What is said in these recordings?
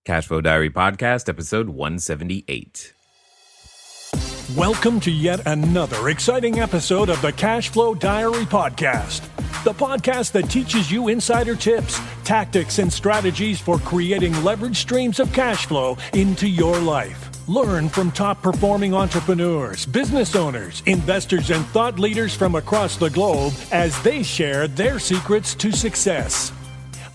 Cashflow Diary Podcast, episode 178. Welcome to yet another exciting episode of the Cashflow Diary Podcast, the podcast that teaches you insider tips, tactics, and strategies for creating leverage streams of cash flow into your life. Learn from top-performing entrepreneurs, business owners, investors, and thought leaders from across the globe as they share their secrets to success.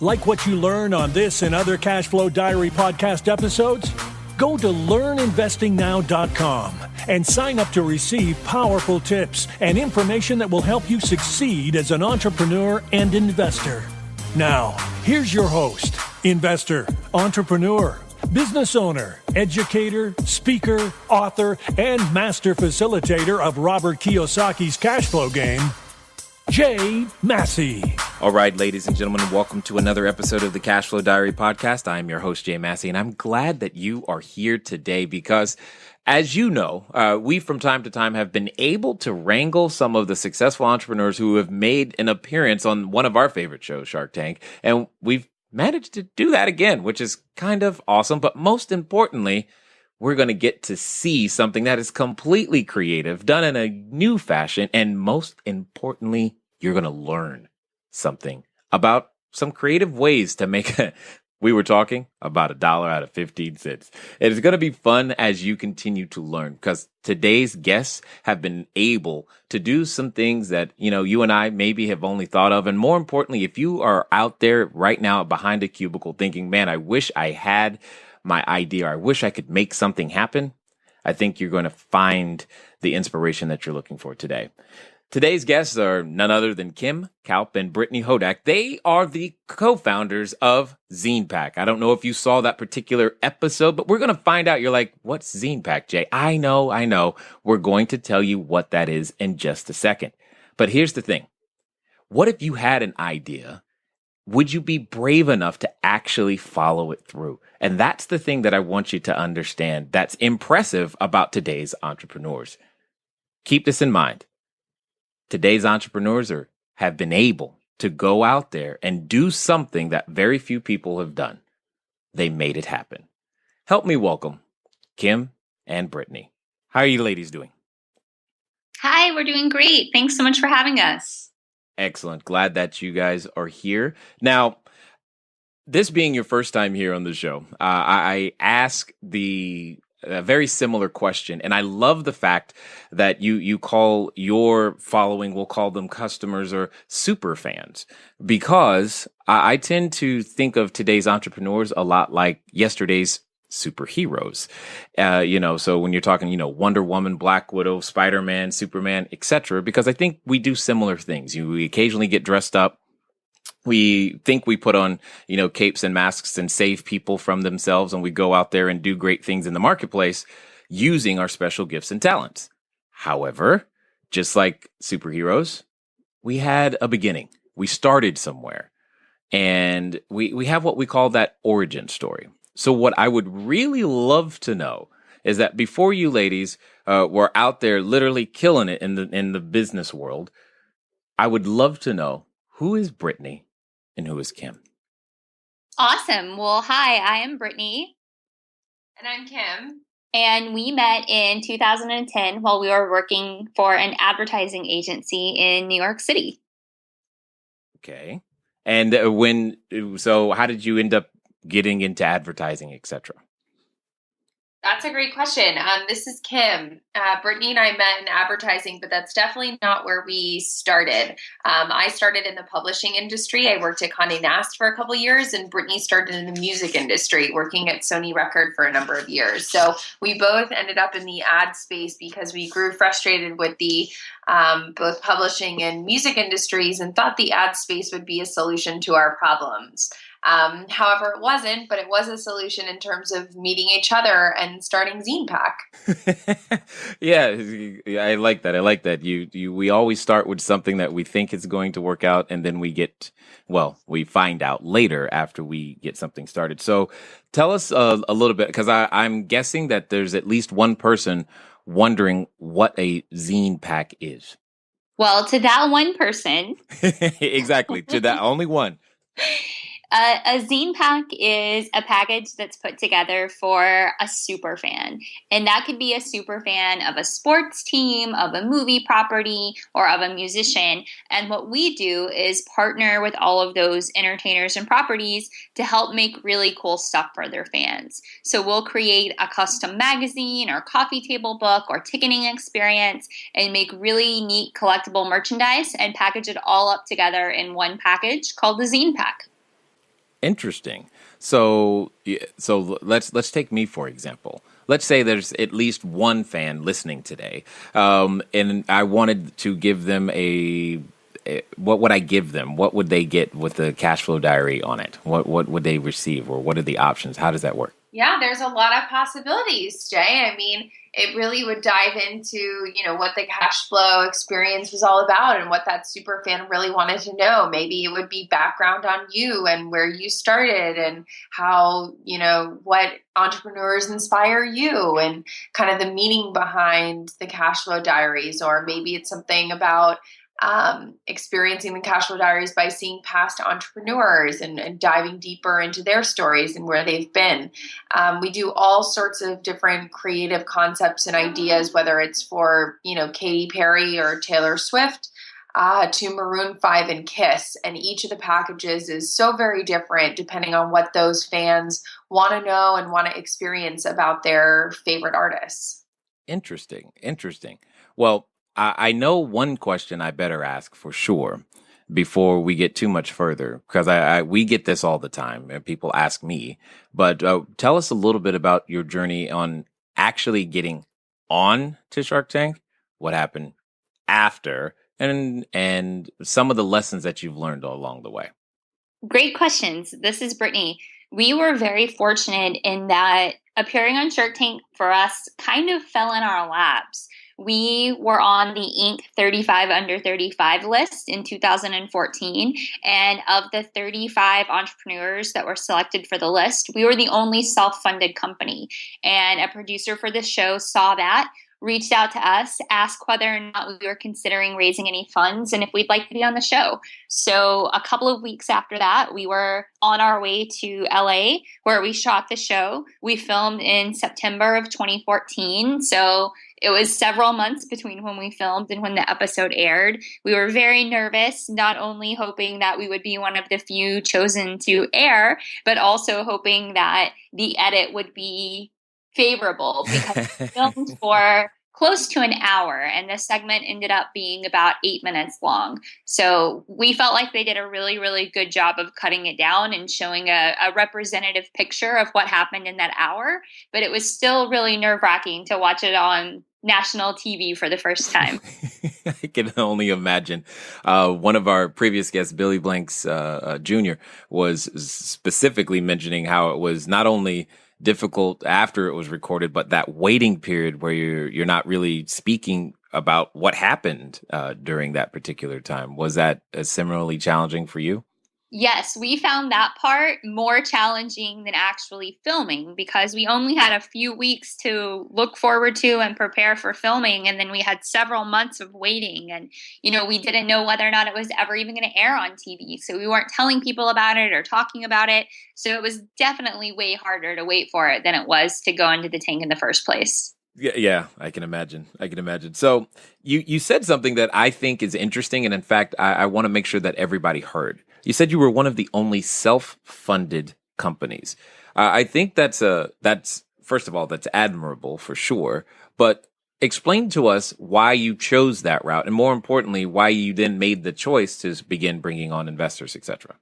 Like what you learn on this and other Cashflow Diary podcast episodes? Go to weren&rsquo.com and sign up to receive powerful tips and information that will help you succeed as an entrepreneur and investor. Now, here's your host, investor, entrepreneur, business owner, educator, speaker, author, and master facilitator of Robert Kiyosaki's cash flow game, Jay Massey. All right, ladies and gentlemen, welcome to another episode of the Cashflow Diary Podcast. I am your host, Jay Massey, and I'm glad that you are here today because, as you know, we from time to time have been able to wrangle some of the successful entrepreneurs who have made an appearance on one of our favorite shows, Shark Tank, and we've managed to do that again, which is kind of awesome. But most importantly, we're going to get to see something that is completely creative, done in a new fashion, and most importantly, you're going to learn something about some creative ways to make we were talking about $1 out of 15 cents. It is going to be fun as you continue to learn because today's guests have been able to do some things that, you and I maybe have only thought of. And more importantly, if you are out there right now behind a cubicle thinking, man, I wish I had my idea, or I wish I could make something happen, I think you're going to find the inspiration that you're looking for today. Today's guests are none other than Kim, Kaupe, and Brittany Hodak. They are the co-founders of ZinePak. I don't know if you saw that particular episode, but we're going to find out. You're like, what's ZinePak, Jay? I know. We're going to tell you what that is in just a second. But here's the thing. What if you had an idea? Would you be brave enough to actually follow it through? And that's the thing that I want you to understand that's impressive about today's entrepreneurs. Keep this in mind. Today's entrepreneurs have been able to go out there and do something that very few people have done. They made it happen. Help me welcome Kim and Brittany. How are you ladies doing? Hi, we're doing great. Thanks so much for having us. Excellent. Glad that you guys are here. Now, this being your first time here on the show, I ask a very similar question. And I love the fact that you call your following, we'll call them customers or super fans, because I tend to think of today's entrepreneurs a lot like yesterday's superheroes. So when you're talking, Wonder Woman, Black Widow, Spider-Man, Superman, etc., because I think we do similar things. We occasionally get dressed up. We think we put on, capes and masks and save people from themselves, and we go out there and do great things in the marketplace using our special gifts and talents. However, just like superheroes, we had a beginning. We started somewhere, and we have what we call that origin story. So what I would really love to know is that before you ladies were out there literally killing it in the business world, I would love to know, who is Brittany and who is Kim? Awesome. Well, hi, I am Brittany. And I'm Kim. And we met in 2010 while we were working for an advertising agency in New York City. Okay. And how did you end up getting into advertising, etc.? That's a great question. This is Kim. Brittany and I met in advertising, but that's definitely not where we started. I started in the publishing industry. I worked at Condé Nast for a couple of years, and Brittany started in the music industry, working at Sony Record for a number of years. So we both ended up in the ad space because we grew frustrated with the both publishing and music industries and thought the ad space would be a solution to our problems. However, it wasn't, but it was a solution in terms of meeting each other and starting ZinePak. Yeah, I like that. We always start with something that we think is going to work out, and then we find out later after we get something started. So tell us a little bit, because I'm guessing that there's at least one person wondering what a ZinePak is. Well, to that one person. Exactly, to that only one. A ZinePak is a package that's put together for a super fan. And that could be a super fan of a sports team, of a movie property, or of a musician. And what we do is partner with all of those entertainers and properties to help make really cool stuff for their fans. So we'll create a custom magazine or coffee table book or ticketing experience and make really neat collectible merchandise and package it all up together in one package called the ZinePak. Interesting. So let's take me for example. Let's say there's at least one fan listening today, and I wanted to give them what would I give them? What would they get with the cash flow diary on it? What would they receive, or what are the options? How does that work? Yeah, there's a lot of possibilities, Jay. I mean, it really would dive into, what the cash flow experience was all about and what that super fan really wanted to know. Maybe it would be background on you and where you started and how, what entrepreneurs inspire you and kind of the meaning behind the cash flow diaries. Or maybe it's something about experiencing the cash flow diaries by seeing past entrepreneurs and diving deeper into their stories and where they've been. We do all sorts of different creative concepts and ideas, whether it's for, Katy Perry or Taylor Swift, to Maroon 5 and KISS. And each of the packages is so very different depending on what those fans want to know and want to experience about their favorite artists. Interesting. Well, I know one question I better ask for sure before we get too much further, because we get this all the time and people ask me, but tell us a little bit about your journey on actually getting on to Shark Tank, what happened after, and some of the lessons that you've learned along the way. Great questions. This is Brittany. We were very fortunate in that appearing on Shark Tank for us kind of fell in our laps. We were on the Inc. 35 under 35 list in 2014. And of the 35 entrepreneurs that were selected for the list, we were the only self-funded company. And a producer for the show saw that, reached out to us, asked whether or not we were considering raising any funds and if we'd like to be on the show. So a couple of weeks after that, we were on our way to LA where we shot the show. We filmed in September of 2014. So it was several months between when we filmed and when the episode aired. We were very nervous, not only hoping that we would be one of the few chosen to air, but also hoping that the edit would be favorable because we filmed for close to an hour and the segment ended up being about 8 minutes long. So we felt like they did a really, really good job of cutting it down and showing a representative picture of what happened in that hour. But it was still really nerve-wracking to watch it on national TV for the first time. I can only imagine. One of our previous guests, Billy Blanks Jr., was specifically mentioning how it was not only difficult after it was recorded, but that waiting period where you're not really speaking about what happened during that particular time. Was that similarly challenging for you? Yes, we found that part more challenging than actually filming because we only had a few weeks to look forward to and prepare for filming. And then we had several months of waiting. And, we didn't know whether or not it was ever even going to air on TV. So we weren't telling people about it or talking about it. So it was definitely way harder to wait for it than it was to go into the tank in the first place. Yeah, I can imagine. So you said something that I think is interesting. And in fact, I want to make sure that everybody heard. You said you were one of the only self-funded companies. I think that's first of all, that's admirable for sure. But explain to us why you chose that route, and more importantly, why you then made the choice to begin bringing on investors, etc.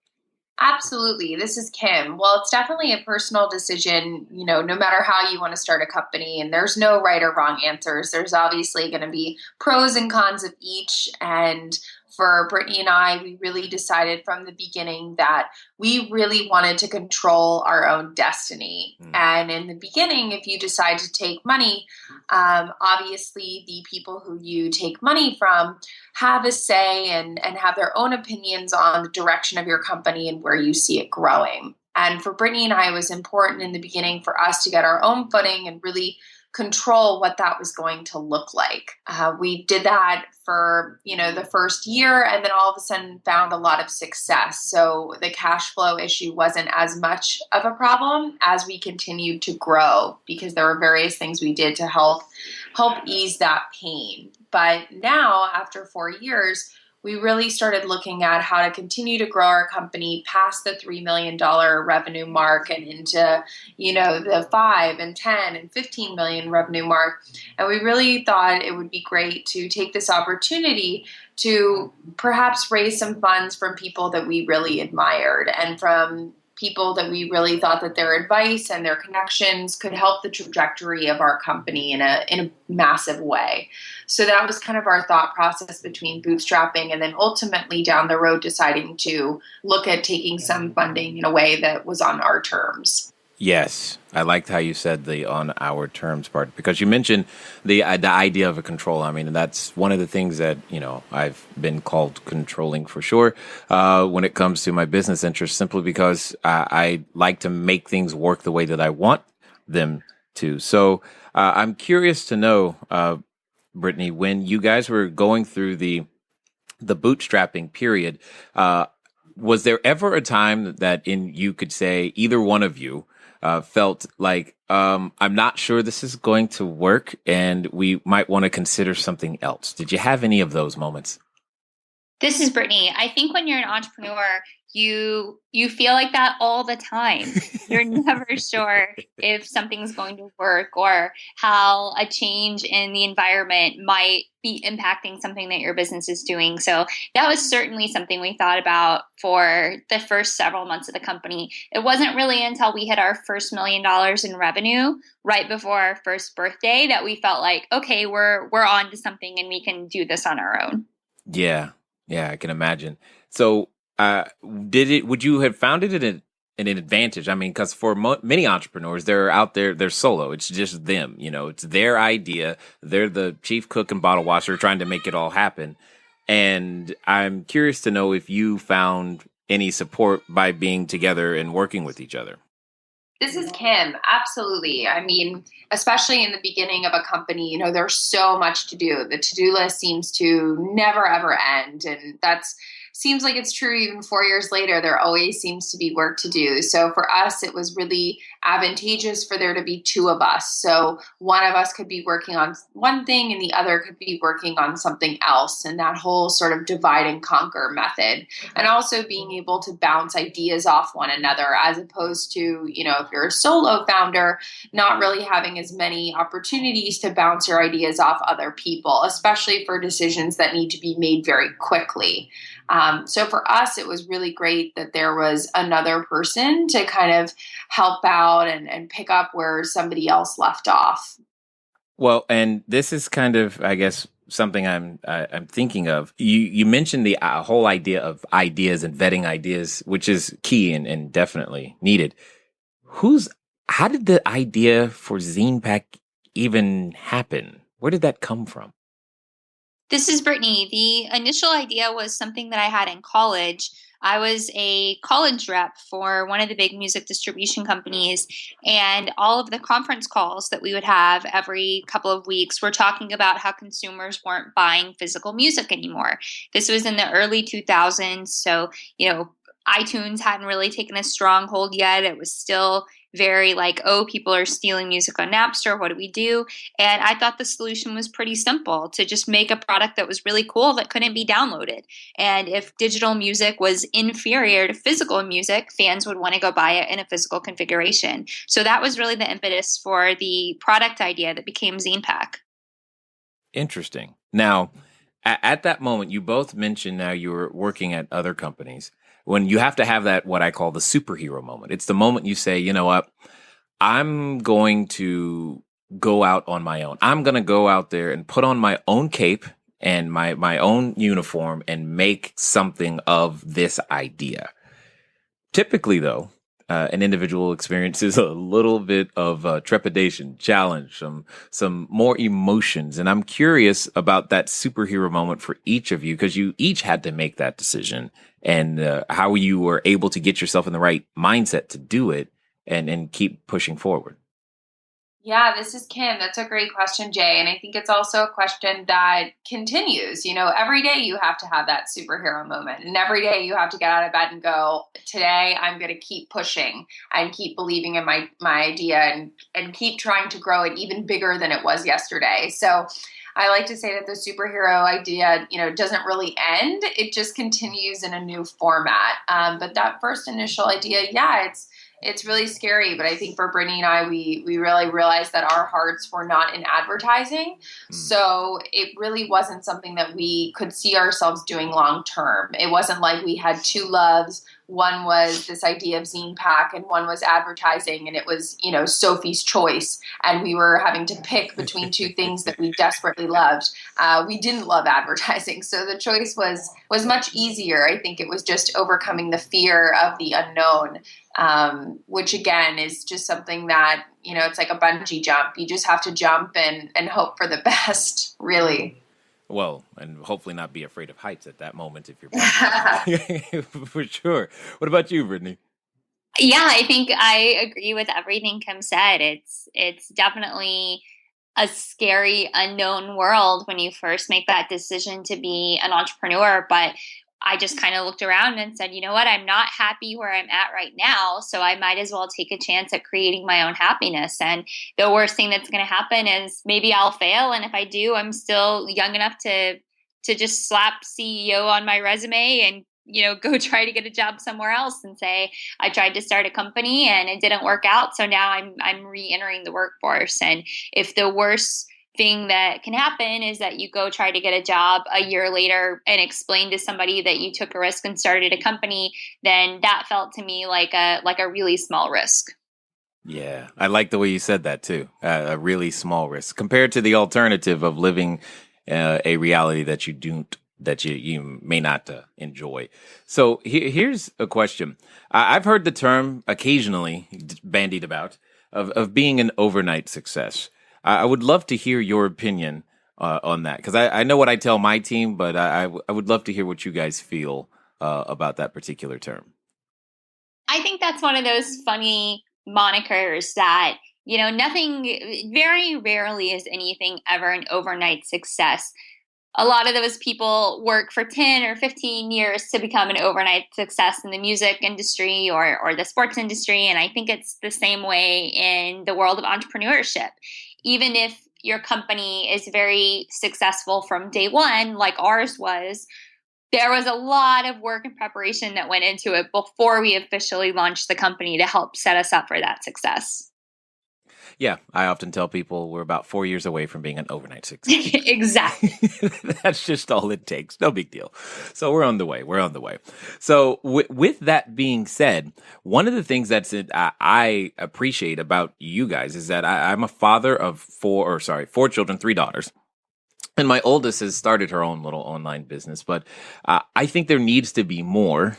Absolutely. This is Kim. Well, it's definitely a personal decision, no matter how you want to start a company, and there's no right or wrong answers. There's obviously going to be pros and cons of each. And for Brittany and I, we really decided from the beginning that we really wanted to control our own destiny. And in the beginning, if you decide to take money, obviously the people who you take money from have a say and have their own opinions on the direction of your company and where you see it growing. And for Brittany and I, it was important in the beginning for us to get our own footing and really control what that was going to look like. We did that for, the first year, and then all of a sudden found a lot of success. So the cash flow issue wasn't as much of a problem as we continued to grow, because there were various things we did to help ease that pain. But now, after 4 years, we really started looking at how to continue to grow our company past the $3 million revenue mark and into, the 5 and 10 and 15 million revenue mark. And we really thought it would be great to take this opportunity to perhaps raise some funds from people that we really admired and from people that we really thought that their advice and their connections could help the trajectory of our company in a massive way. So that was kind of our thought process between bootstrapping and then ultimately down the road deciding to look at taking some funding in a way that was on our terms. Yes, I liked how you said the on our terms part, because you mentioned the idea of a control. I mean, that's one of the things that, I've been called controlling for sure when it comes to my business interests, simply because I like to make things work the way that I want them to. So I'm curious to know, Brittany, when you guys were going through the bootstrapping period, was there ever a time that you could say either one of you felt like, I'm not sure this is going to work and we might want to consider something else? Did you have any of those moments? This is Brittany. I think when you're an entrepreneur, you feel like that all the time. You're never sure if something's going to work or how a change in the environment might be impacting something that your business is doing. So that was certainly something we thought about for the first several months of the company. It wasn't really until we hit our first $1 million in revenue right before our first birthday that we felt like, okay, we're on to something and we can do this on our own. Yeah, I can imagine. So, would you have found it an advantage? I mean, because for many entrepreneurs, they're out there, they're solo. It's just them, it's their idea. They're the chief cook and bottle washer trying to make it all happen. And I'm curious to know if you found any support by being together and working with each other. This is Kim. Absolutely. I mean, especially in the beginning of a company, there's so much to do. The to-do list seems to never, ever end. And seems like it's true even 4 years later. There always seems to be work to do. So for us, it was really advantageous for there to be two of us. So one of us could be working on one thing and the other could be working on something else. And that whole sort of divide and conquer method. And also being able to bounce ideas off one another, as opposed to, if you're a solo founder, not really having as many opportunities to bounce your ideas off other people, especially for decisions that need to be made very quickly. So for us, it was really great that there was another person to kind of help out and pick up where somebody else left off. Well, and this is kind of, I guess, something I'm thinking of. You mentioned the whole idea of ideas and vetting ideas, which is key and definitely needed. How did the idea for ZinePak even happen? Where did that come from? This is Brittany. The initial idea was something that I had in college. I was a college rep for one of the big music distribution companies, and all of the conference calls that we would have every couple of weeks were talking about how consumers weren't buying physical music anymore. This was in the early 2000s, so, iTunes hadn't really taken a strong hold yet. It was still very like, oh, people are stealing music on Napster. What do we do? And I thought the solution was pretty simple, to just make a product that was really cool that couldn't be downloaded. And if digital music was inferior to physical music, fans would want to go buy it in a physical configuration. So that was really the impetus for the product idea that became ZinePak. Interesting. Now, at that moment, you both mentioned now you were working at other companies. When you have to have that, what I call the superhero moment. It's the moment you say, you know what, I'm going to go out on my own. I'm going to go out there and put on my own cape and my own uniform and make something of this idea. Typically, though, an individual experiences a little bit of trepidation, challenge, some more emotions. And I'm curious about that superhero moment for each of you, because you each had to make that decision, and how you were able to get yourself in the right mindset to do it and keep pushing forward. Yeah, this is Kim. That's a great question, Jay. And I think it's also a question that continues. Every day you have to have that superhero moment. And every day you have to get out of bed and go, today I'm going to keep pushing and keep believing in my idea and keep trying to grow it even bigger than it was yesterday. So I like to say that the superhero idea, doesn't really end. It just continues in a new format. But that first initial idea, yeah, it's really scary, but I think for Brittany and I, we really realized that our hearts were not in advertising. So it really wasn't something that we could see ourselves doing long term. It wasn't like we had two loves. One was this idea of ZinePak and one was advertising, and it was, Sophie's choice. And we were having to pick between two things that we desperately loved. We didn't love advertising. So the choice was much easier. I think it was just overcoming the fear of the unknown, which again is just something that, it's like a bungee jump. You just have to jump and hope for the best, really. Well, and hopefully not be afraid of heights at that moment if you're for sure. What about you, Brittany? Yeah, I think I agree with everything Kim said. It's definitely a scary, unknown world when you first make that decision to be an entrepreneur. But I just kind of looked around and said, you know what, I'm not happy where I'm at right now, so I might as well take a chance at creating my own happiness. And the worst thing that's going to happen is maybe I'll fail. And if I do, I'm still young enough to just slap CEO on my resume and, go try to get a job somewhere else and say, I tried to start a company and it didn't work out. So now I'm re-entering the workforce. And if the worst thing that can happen is that you go try to get a job a year later and explain to somebody that you took a risk and started a company, then that felt to me like a really small risk. Yeah, I like the way you said that too. A really small risk compared to the alternative of living a reality that you may not enjoy. So here's a question. I've heard the term occasionally bandied about of being an overnight success. I would love to hear your opinion on that, because I know what I tell my team, but I would love to hear what you guys feel about that particular term. I think that's one of those funny monikers that, nothing, very rarely is anything ever an overnight success. A lot of those people work for 10 or 15 years to become an overnight success in the music industry or the sports industry. And I think it's the same way in the world of entrepreneurship. Even if your company is very successful from day one, like ours was, there was a lot of work and preparation that went into it before we officially launched the company to help set us up for that success. Yeah, I often tell people we're about 4 years away from being an overnight success. Exactly. That's just all it takes. No big deal. So we're on the way. So with that being said, one of the things I appreciate about you guys is that I'm a father of four children, 3 daughters. And my oldest has started her own little online business, but I think there needs to be more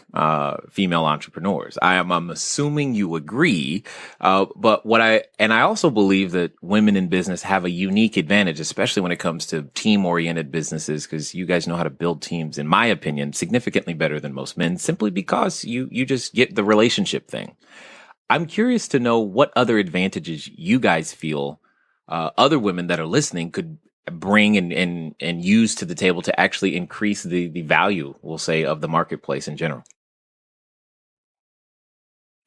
female entrepreneurs. I'm assuming you agree, but I also believe that women in business have a unique advantage, especially when it comes to team-oriented businesses, because you guys know how to build teams, in my opinion, significantly better than most men, simply because you just get the relationship thing. I'm curious to know what other advantages you guys feel other women that are listening could bring and use to the table to actually increase the value, we'll say, of the marketplace in general.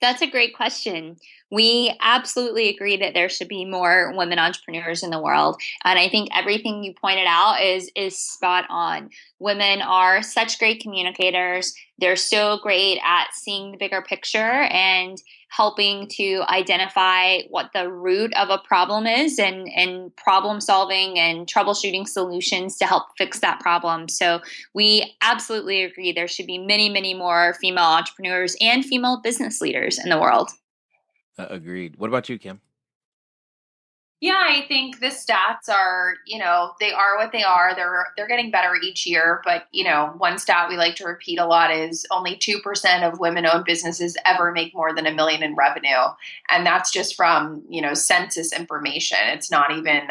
That's a great question. We absolutely agree that there should be more women entrepreneurs in the world. And I think everything you pointed out is spot on. Women are such great communicators. They're so great at seeing the bigger picture and helping to identify what the root of a problem is and problem solving and troubleshooting solutions to help fix that problem. So we absolutely agree there should be many, many more female entrepreneurs and female business leaders in the world. Agreed. What about you, Kim? Yeah, I think the stats are, they are what they are. They're getting better each year. But, one stat we like to repeat a lot is only 2% of women-owned businesses ever make more than $1 million in revenue. And that's just from, census information. It's not even,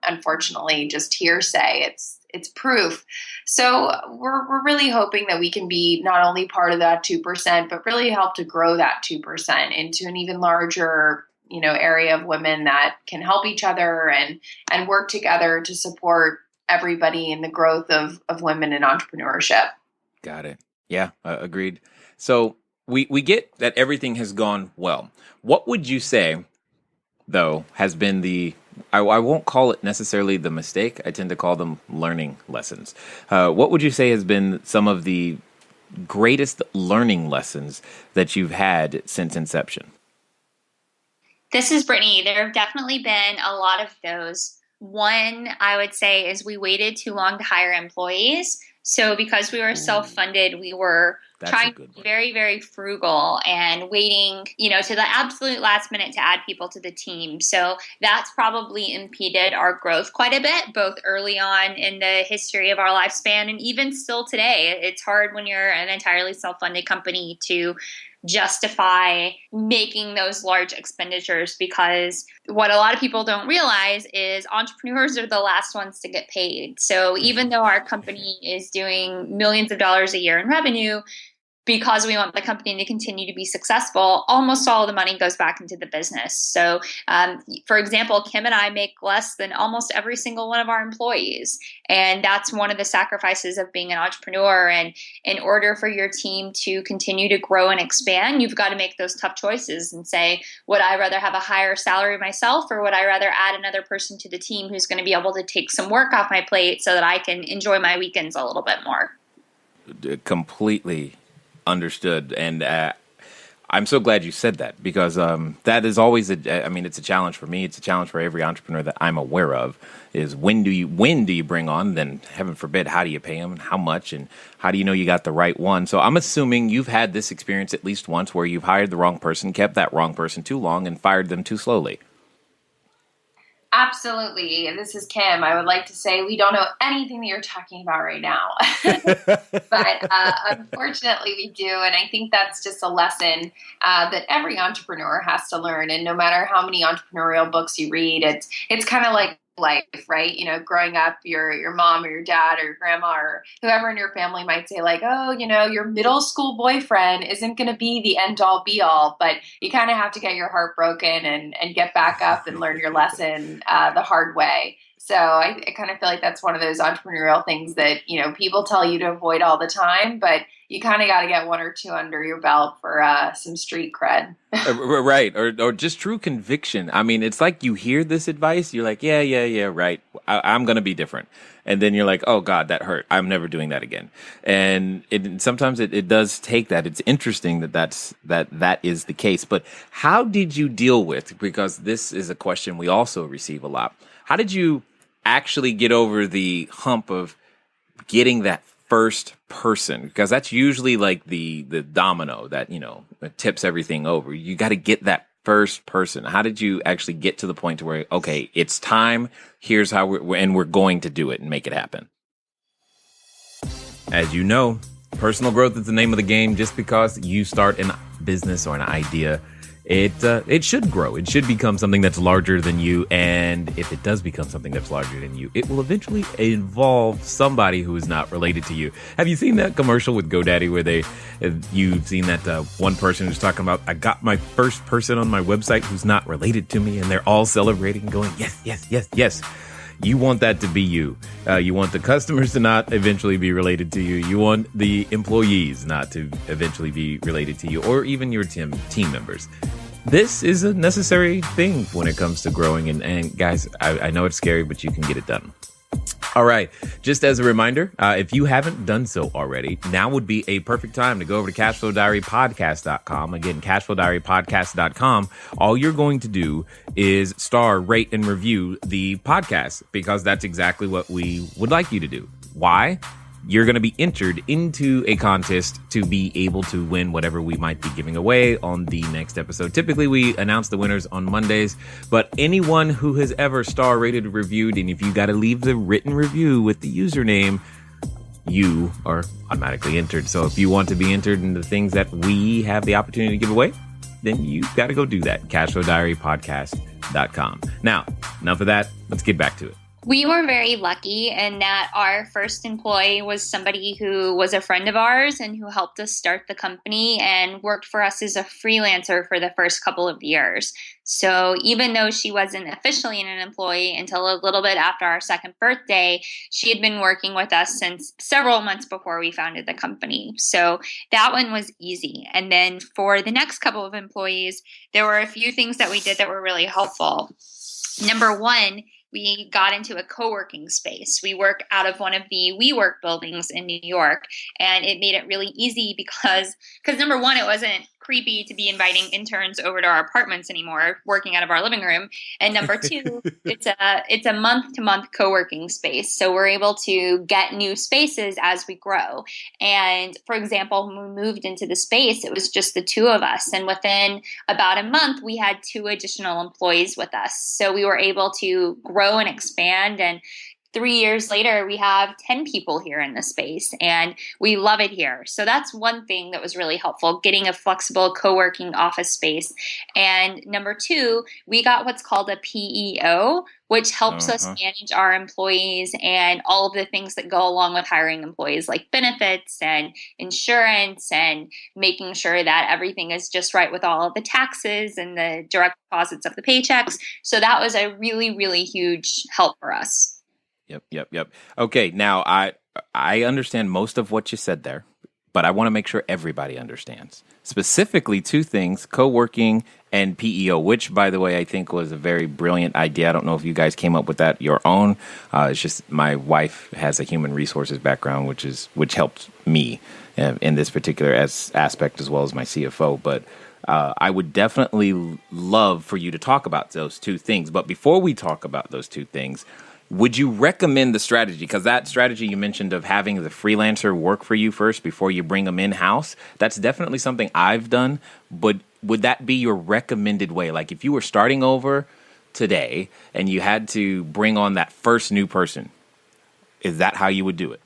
unfortunately, just hearsay. It's proof. So we're really hoping that we can be not only part of that 2%, but really help to grow that 2% into an even larger area of women that can help each other and work together to support everybody in the growth of women in entrepreneurship. Got it. Yeah, agreed. So we get that everything has gone well. What would you say, though, has been I won't call it necessarily the mistake. I tend to call them learning lessons. What would you say has been some of the greatest learning lessons that you've had since inception? This is Brittany. There have definitely been a lot of those. One, I would say, is we waited too long to hire employees. So because we were self-funded, we were trying to be very, very frugal and waiting, to the absolute last minute to add people to the team. So that's probably impeded our growth quite a bit, both early on in the history of our lifespan and even still today. It's hard when you're an entirely self-funded company to justify making those large expenditures, because what a lot of people don't realize is entrepreneurs are the last ones to get paid. So even though our company is doing millions of dollars a year in revenue, because we want the company to continue to be successful, almost all of the money goes back into the business. So, for example, Kim and I make less than almost every single one of our employees. And that's one of the sacrifices of being an entrepreneur. And in order for your team to continue to grow and expand, you've got to make those tough choices and say, would I rather have a higher salary myself, or would I rather add another person to the team who's going to be able to take some work off my plate so that I can enjoy my weekends a little bit more? Completely understood. And I'm so glad you said that, because that is always it's a challenge for me. It's a challenge for every entrepreneur that I'm aware of, is when do you bring on, then heaven forbid, how do you pay them and how much, and how do you know you got the right one? So I'm assuming you've had this experience at least once where you've hired the wrong person, kept that wrong person too long, and fired them too slowly. Absolutely. And this is Kim. I would like to say we don't know anything that you're talking about right now. But unfortunately, we do. And I think that's just a lesson that every entrepreneur has to learn. And no matter how many entrepreneurial books you read, it's kind of like life, right? Growing up, your mom or your dad or your grandma or whoever in your family might say like, oh, your middle school boyfriend isn't going to be the end all be all, but you kind of have to get your heart broken and get back up and learn your lesson the hard way. So I kind of feel like that's one of those entrepreneurial things that, people tell you to avoid all the time, but you kind of got to get one or two under your belt for some street cred. Right. Or just true conviction. I mean, it's like you hear this advice. You're like, yeah, right. I'm going to be different. And then you're like, oh, God, that hurt. I'm never doing that again. And sometimes it does take that. It's interesting that is the case. But how did you deal with, because this is a question we also receive a lot, how did you actually get over the hump of getting that first person? Because that's usually like the domino that, that tips everything over. You got to get that first person. How did you actually get to the point to where, okay, it's time, here's how we're going to do it and make it happen? As you know, personal growth is the name of the game. Just because you start a business or an idea, it should grow. It should become something that's larger than you. And if it does become something that's larger than you, it will eventually involve somebody who is not related to you. Have you seen that commercial with GoDaddy where you've seen that one person who's talking about, I got my first person on my website who's not related to me, and they're all celebrating, going, yes. You want that to be you. You want the customers to not eventually be related to you. You want the employees not to eventually be related to you, or even your team members. This is a necessary thing when it comes to growing. And guys, I know it's scary, but you can get it done. All right. Just as a reminder, if you haven't done so already, now would be a perfect time to go over to CashFlowDiaryPodcast.com. Again, CashFlowDiaryPodcast.com. All you're going to do is star, rate, and review the podcast, because that's exactly what we would like you to do. Why? you're going to be entered into a contest to be able to win whatever we might be giving away on the next episode. Typically, we announce the winners on Mondays, but anyone who has ever star rated or reviewed, and if you got to leave the written review with the username, you are automatically entered. So if you want to be entered in the things that we have the opportunity to give away, then you got to go do that. CashFlowDiaryPodcast.com. Now, enough of that. Let's get back to it. We were very lucky in that our first employee was somebody who was a friend of ours and who helped us start the company and worked for us as a freelancer for the first couple of years. So even though she wasn't officially an employee until a little bit after our second birthday, she had been working with us since several months before we founded the company. So that one was easy. And then for the next couple of employees, there were a few things that we did that were really helpful. Number one, we got into a co-working space. We work out of one of the WeWork buildings in New York, and it made it really easy because number one, it wasn't creepy to be inviting interns over to our apartments anymore, working out of our living room. And number two, it's a month-to-month co-working space. So we're able to get new spaces as we grow. And for example, when we moved into the space, it was just the two of us. And within about a month, we had 2 additional employees with us. So we were able to grow and expand, and 3 years later, we have 10 people here in the space, and we love it here. So that's one thing that was really helpful, getting a flexible co-working office space. And number two, we got what's called a PEO, which helps us manage our employees and all of the things that go along with hiring employees, like benefits and insurance and making sure that everything is just right with all of the taxes and the direct deposits of the paychecks. So that was a really, really huge help for us. Yep. Okay, now I understand most of what you said there, but I want to make sure everybody understands. Specifically 2 things, co-working and PEO, which, by the way, I think was a very brilliant idea. I don't know if you guys came up with that your own. It's just my wife has a human resources background, which helped me in this particular aspect as well as my CFO. But I would definitely love for you to talk about those 2 things. But before we talk about those 2 things, would you recommend the strategy? Because that strategy you mentioned of having the freelancer work for you first before you bring them in-house, that's definitely something I've done. But would that be your recommended way? Like if you were starting over today and you had to bring on that first new person, is that how you would do it?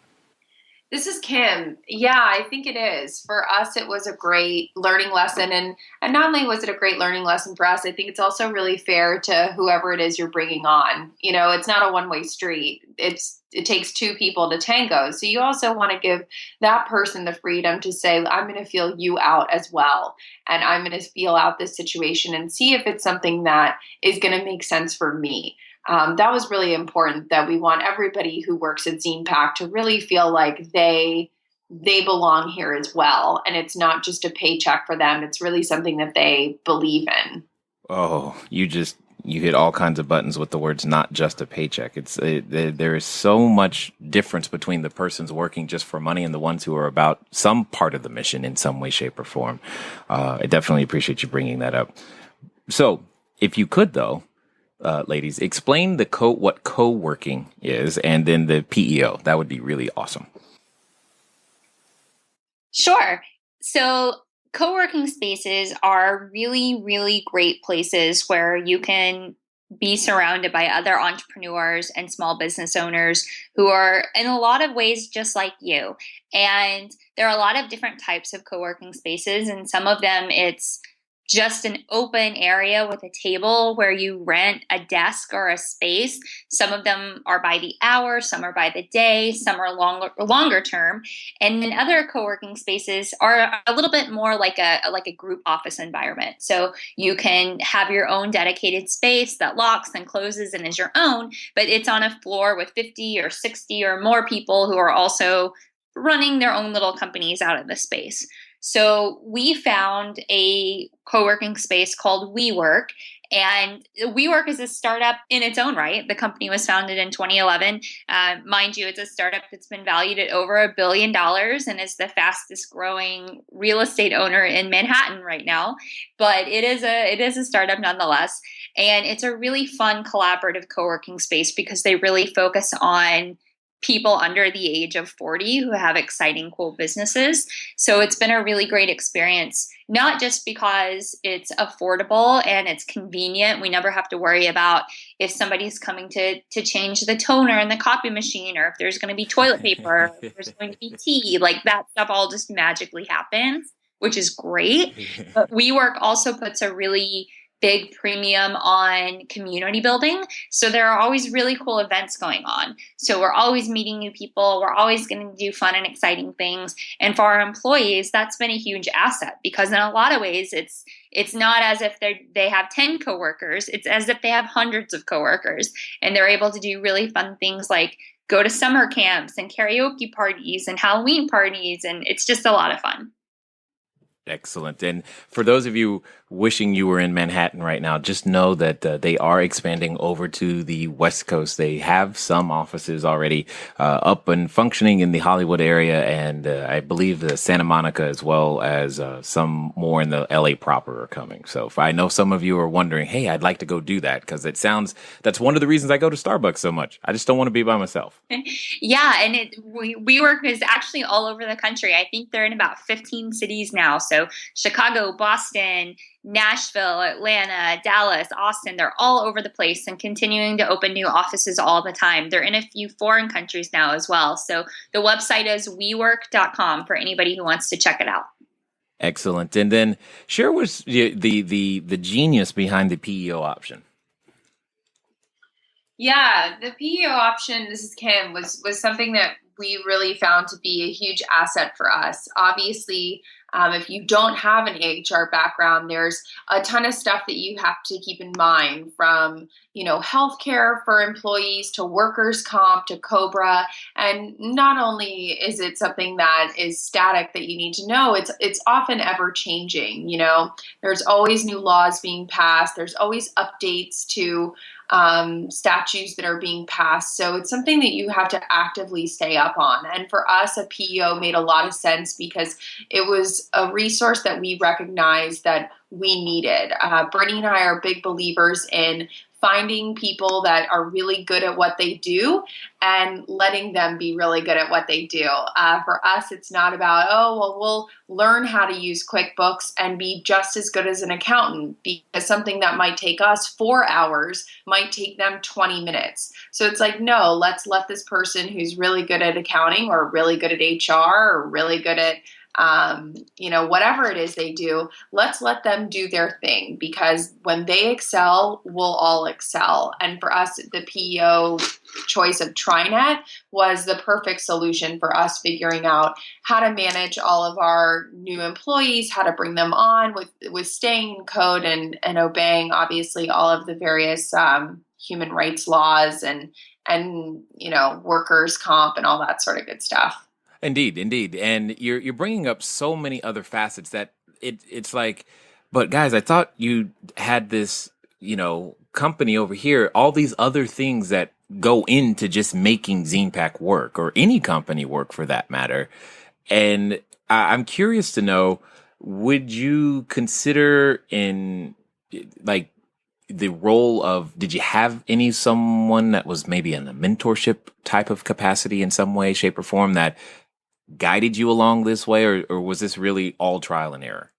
This is Kim. Yeah, I think it is. For us, it was a great learning lesson. And not only was it a great learning lesson for us, I think it's also really fair to whoever it is you're bringing on. You know, it's not a one-way street. It takes 2 people to tango. So you also want to give that person the freedom to say, I'm going to feel you out as well. And I'm going to feel out this situation and see if it's something that is going to make sense for me. That was really important, that we want everybody who works at ZinePak to really feel like they belong here as well. And it's not just a paycheck for them. It's really something that they believe in. Oh, you hit all kinds of buttons with the words "not just a paycheck." There is so much difference between the persons working just for money and the ones who are about some part of the mission in some way, shape, or form. I definitely appreciate you bringing that up. So, if you could, though, ladies, explain what co-working is, and then the PEO. That would be really awesome. Sure. So co-working spaces are really, really great places where you can be surrounded by other entrepreneurs and small business owners who are in a lot of ways just like you. And there are a lot of different types of co-working spaces, and some of them it's just an open area with a table where you rent a desk or a space. Some of them are by the hour, some are by the day, some are longer term. And then other co-working spaces are a little bit more like a group office environment. So you can have your own dedicated space that locks and closes and is your own, but it's on a floor with 50 or 60 or more people who are also running their own little companies out of the space. So we found a co-working space called WeWork, and WeWork is a startup in its own right. The company was founded in 2011. Mind you, it's a startup that's been valued at over $1 billion and is the fastest growing real estate owner in Manhattan right now. But it is a startup nonetheless. And it's a really fun collaborative co-working space because they really focus on people under the age of 40 who have exciting, cool businesses. So it's been a really great experience, not just because it's affordable and it's convenient. We never have to worry about if somebody's coming to change the toner in the copy machine, or if there's going to be toilet paper, or if there's going to be tea. Like that stuff all just magically happens, which is great. But WeWork also puts a really big premium on community building. So there are always really cool events going on. So we're always meeting new people. We're always going to do fun and exciting things. And for our employees, that's been a huge asset, because in a lot of ways, it's not as if they have 10 coworkers. It's as if they have hundreds of coworkers, and they're able to do really fun things like go to summer camps and karaoke parties and Halloween parties. And it's just a lot of fun. Excellent. And for those of you wishing you were in Manhattan right now, just know that they are expanding over to the West Coast. They have some offices already up and functioning in the Hollywood area, and I believe Santa Monica, as well as some more in the LA proper are coming. So if I know some of you are wondering, hey, I'd like to go do that, because that's one of the reasons I go to Starbucks so much. I just don't want to be by myself. Yeah, and WeWork is actually all over the country. I think they're in about 15 cities now. So Chicago, Boston, Nashville, Atlanta, Dallas, Austin, they're all over the place and continuing to open new offices all the time. They're in a few foreign countries now as well. So the website is wework.com for anybody who wants to check it out. Excellent. And then share with the genius behind the PEO option. Yeah, the PEO option, this is Kim, was something that we really found to be a huge asset for us. Obviously, if you don't have an HR background, there's a ton of stuff that you have to keep in mind, from, healthcare for employees to workers' comp to COBRA. And not only is it something that is static that you need to know, it's often ever changing. There's always new laws being passed. There's always updates to statutes that are being passed. So it's something that you have to actively stay up on. And for us, a PEO made a lot of sense because it was a resource that we recognized that we needed. Brittany and I are big believers in finding people that are really good at what they do and letting them be really good at what they do. For us, it's not about, we'll learn how to use QuickBooks and be just as good as an accountant, because something that might take us 4 hours might take them 20 minutes. So it's like, no, let's let this person who's really good at accounting or really good at HR or really good at whatever it is they do, let's let them do their thing, because when they excel, we'll all excel. And for us, the PEO choice of TriNet was the perfect solution for us figuring out how to manage all of our new employees, how to bring them on with staying in code and obeying, obviously, all of the various human rights laws and workers' comp and all that sort of good stuff. Indeed. And you're bringing up so many other facets that it's like, but guys, I thought you had this, company over here, all these other things that go into just making ZinePak work, or any company work for that matter. And I'm curious to know, would you consider in like the role of, did you have someone that was maybe in a mentorship type of capacity in some way, shape, or form that guided you along this way, or was this really all trial and error?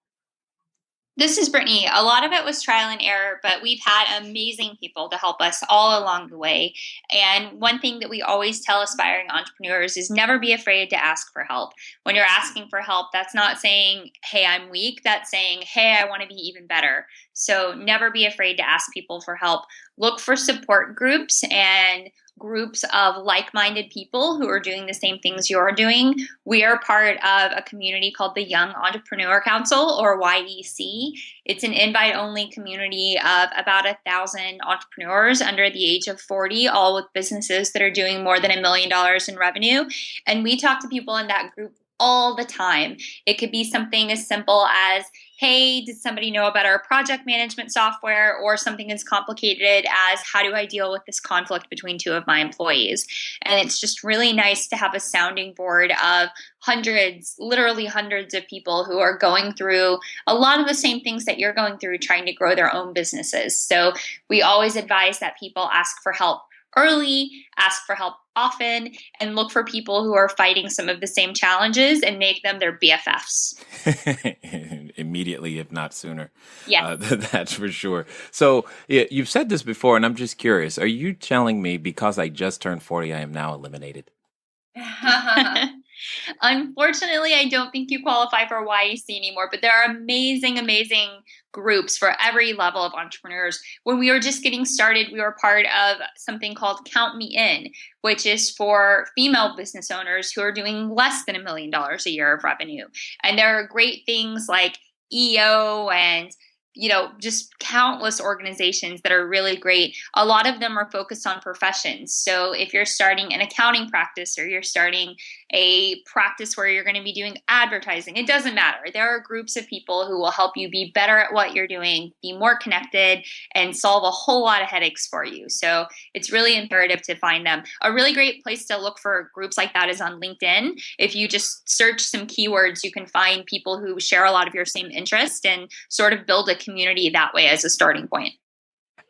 This is Brittany. A lot of it was trial and error, but we've had amazing people to help us all along the way. And one thing that we always tell aspiring entrepreneurs is never be afraid to ask for help. When you're asking for help, that's not saying, hey, I'm weak. That's saying, hey, I want to be even better. So never be afraid to ask people for help. Look for support groups and groups of like-minded people who are doing the same things you're doing. We are part of a community called the Young Entrepreneur Council, or YEC. It's an invite-only community of about 1,000 entrepreneurs under the age of 40, all with businesses that are doing more than $1 million in revenue. And we talk to people in that group all the time. It could be something as simple as, hey, did somebody know about our project management software? Or something as complicated as, how do I deal with this conflict between two of my employees? And it's just really nice to have a sounding board of literally hundreds of people who are going through a lot of the same things that you're going through, trying to grow their own businesses. So we always advise that people ask for help early, ask for help often, and look for people who are fighting some of the same challenges and make them their BFFs. Immediately, if not sooner. Yeah. That's for sure. So you've said this before, and I'm just curious. Are you telling me because I just turned 40, I am now eliminated? Unfortunately, I don't think you qualify for YEC anymore, but there are amazing, amazing groups for every level of entrepreneurs. When we were just getting started, we were part of something called Count Me In, which is for female business owners who are doing less than $1 million a year of revenue. And there are great things like EO and just countless organizations that are really great. A lot of them are focused on professions. So if you're starting an accounting practice or you're starting a practice where you're going to be doing advertising, it doesn't matter. There are groups of people who will help you be better at what you're doing, be more connected, and solve a whole lot of headaches for you. So it's really imperative to find them. A really great place to look for groups like that is on LinkedIn. If you just search some keywords, you can find people who share a lot of your same interest and sort of build a community that way as a starting point.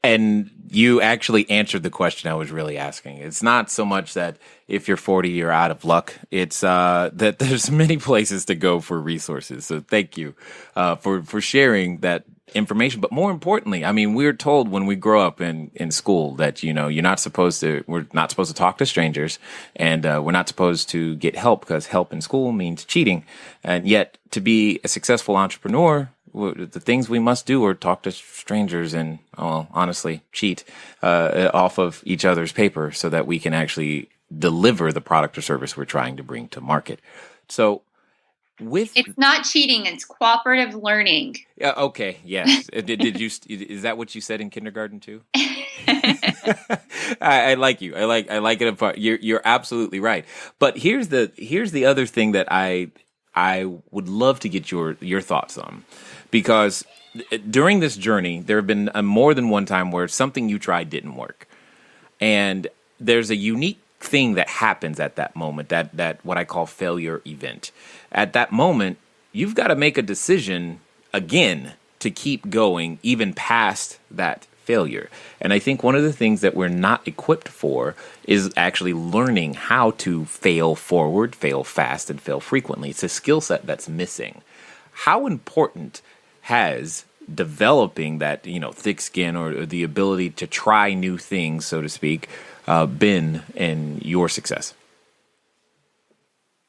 And you actually answered the question I was really asking. It's not so much that if you're 40, you're out of luck. It's that there's many places to go for resources. So thank you for sharing that information. But more importantly, I mean, we're told when we grow up in school that, we're not supposed to talk to strangers, and we're not supposed to get help because help in school means cheating. And yet to be a successful entrepreneur, the things we must do are talk to strangers and, honestly, cheat off of each other's paper so that we can actually deliver the product or service we're trying to bring to market. So it's not cheating, it's cooperative learning. Okay. Yes. Is that what you said in kindergarten too? I like you. I like it. You're absolutely right. But here's the other thing that I would love to get your thoughts on, because during this journey, there have been more than one time where something you tried didn't work. And there's a unique thing that happens at that moment, that what I call failure event. At that moment, you've got to make a decision again to keep going, even past that failure. And I think one of the things that we're not equipped for is actually learning how to fail forward, fail fast, and fail frequently. It's a skill set that's missing. How important has developing that, thick skin or the ability to try new things, so to speak, been in your success?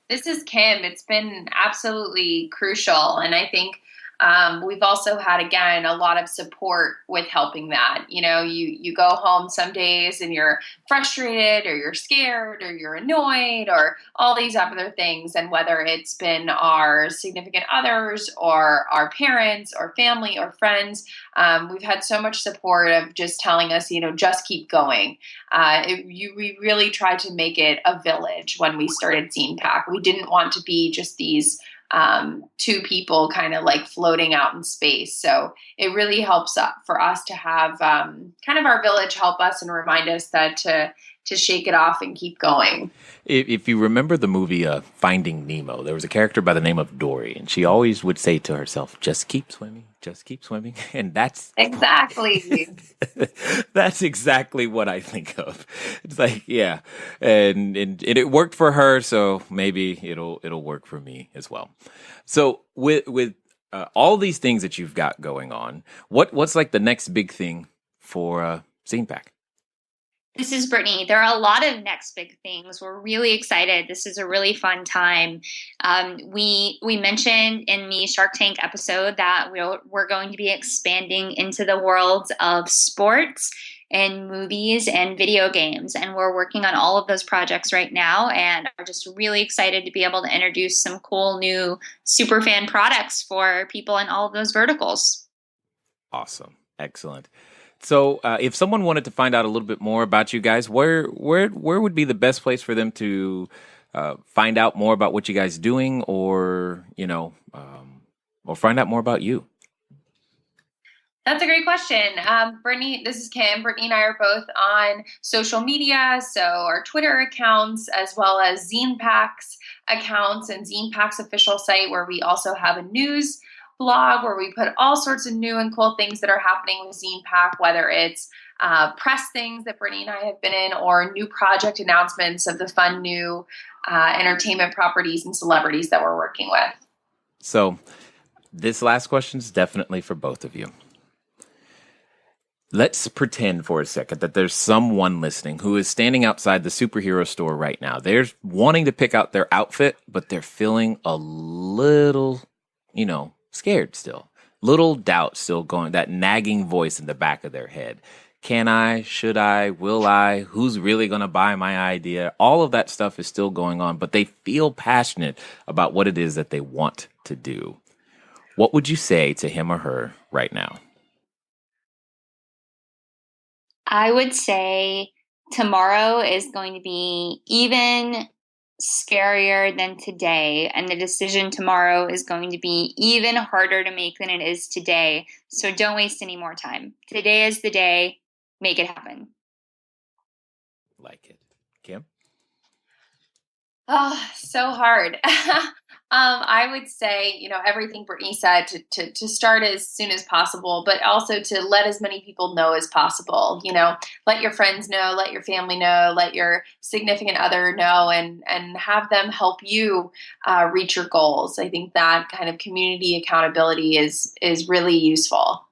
This is Kim. It's been absolutely crucial. And I think we've also had, again, a lot of support with helping that. You go home some days and you're frustrated or you're scared or you're annoyed or all these other things. And whether it's been our significant others or our parents or family or friends, we've had so much support of just telling us, just keep going. We really tried to make it a village when we started ZinePak. We didn't want to be just these two people kind of like floating out in space. So it really helps for us to have kind of our village help us and remind us that to shake it off and keep going. If you remember the movie Finding Nemo, there was a character by the name of Dory, and she always would say to herself, just keep swimming, just keep swimming. And that's exactly that's exactly what I think of. It's like, yeah, and it worked for her, so maybe it'll work for me as well. So with all these things that you've got going on, what's like the next big thing for ZinePak? This is Brittany. There are a lot of next big things. We're really excited. This is a really fun time. We mentioned in the Shark Tank episode that we're going to be expanding into the worlds of sports and movies and video games. And we're working on all of those projects right now and are just really excited to be able to introduce some cool new superfan products for people in all of those verticals. Awesome. Excellent. So if someone wanted to find out a little bit more about you guys, where would be the best place for them to find out more about what you guys are doing, or or find out more about you? That's a great question. Brittany, this is Kim. Brittany and I are both on social media, so our Twitter accounts, as well as ZinePak's accounts and ZinePak's official site, where we also have a news blog where we put all sorts of new and cool things that are happening with ZinePak, whether it's press things that Brittany and I have been in, or new project announcements of the fun new entertainment properties and celebrities that we're working with. So this last question is definitely for both of you. Let's pretend for a second that there's someone listening who is standing outside the superhero store right now. They're wanting to pick out their outfit, but they're feeling a little, scared still. Little doubt still going, that nagging voice in the back of their head. Can I? Should I? Will I? Who's really going to buy my idea? All of that stuff is still going on, but they feel passionate about what it is that they want to do. What would you say to him or her right now? I would say tomorrow is going to be even scarier than today, and the decision tomorrow is going to be even harder to make than it is today. So don't waste any more time. Today is the day. Make it happen. Like it. Kim? Oh, so hard. I would say, everything Brittany said, to start as soon as possible, but also to let as many people know as possible. Let your friends know, let your family know, let your significant other know, and have them help you reach your goals. I think that kind of community accountability is really useful.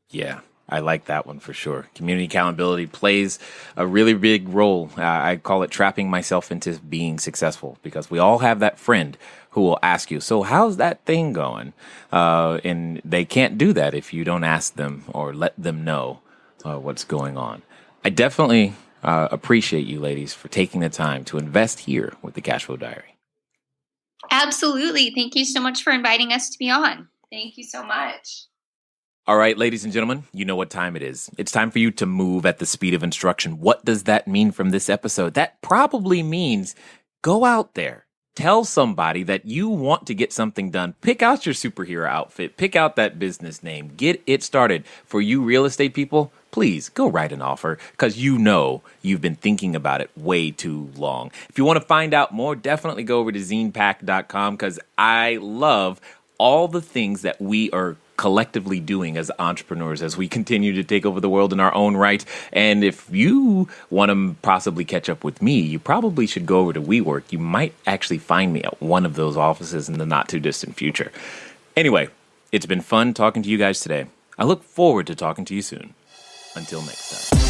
Yeah. I like that one for sure. Community accountability plays a really big role. I call it trapping myself into being successful, because we all have that friend who will ask you, so how's that thing going? And they can't do that if you don't ask them or let them know what's going on. I definitely appreciate you ladies for taking the time to invest here with the Cashflow Diary. Absolutely. Thank you so much for inviting us to be on. Thank you so much. All right, ladies and gentlemen, you know what time it is. It's time for you to move at the speed of instruction. What does that mean from this episode? That probably means go out there. Tell somebody that you want to get something done. Pick out your superhero outfit. Pick out that business name. Get it started. For you real estate people, please go write an offer, because you've been thinking about it way too long. If you want to find out more, definitely go over to ZinePak.com, because I love all the things that we are collectively doing as entrepreneurs as we continue to take over the world in our own right. And if you want to possibly catch up with me, you probably should go over to WeWork. You might actually find me at one of those offices in the not too distant future. Anyway, it's been fun talking to you guys today. I look forward to talking to you soon. Until next time.